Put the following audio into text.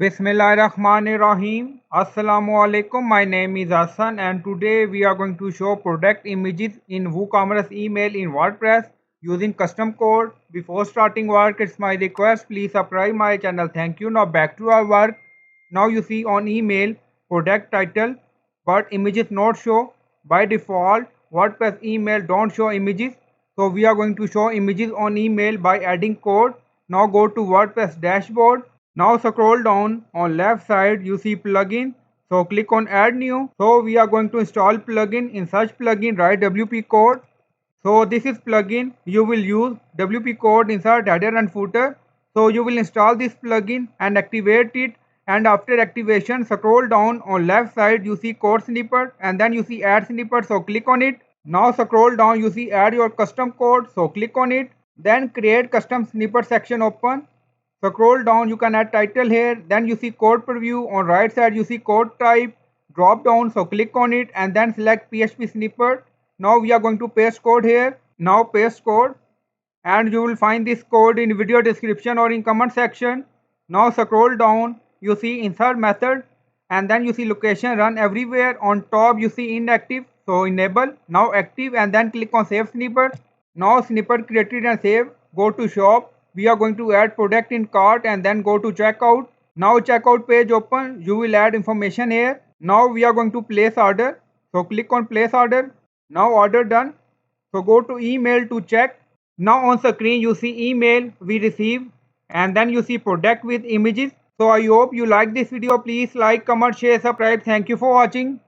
Bismillahirrahmanirrahim. Assalamu alaikum. My name is Hassan and today we are going to show product images in WooCommerce email in WordPress using custom code. Before starting work, it's my request. Please subscribe my channel. Thank you. Now back to our work. Now you see on email product title but images not show. By default, WordPress email don't show images. So we are going to show images on email by adding code. Now go to WordPress dashboard. Now scroll down on left side you see plugin. So click on add new. So we are going to install plugin. In search plugin write WP code. So this is plugin. You will use WP code inside header and footer. So you will install this plugin and activate it, and after activation scroll down on left side you see code snippet and then you see add snippet. So click on it. Now scroll down you see add your custom code. So click on it. Then create custom snippet section open. Scroll down you can add title here, then you see code preview. On right side you see code type, drop down, so click on it and then select PHP snippet. Now we are going to paste code here. Now paste code and you will find this code in video description or in comment section. Now scroll down you see insert method and then you see location run everywhere. On top you see inactive, so enable. Now active and then click on save snippet. Now snippet created and saved. Go to shop. We are going to add product in cart and then go to checkout. Now checkout page open. You will add information here. Now we are going to place order. So click on place order. Now order done. So go to email to check. Now on screen you see email we receive and then you see product with images. So I hope you like this video. Please like, comment, share, subscribe. Thank you for watching.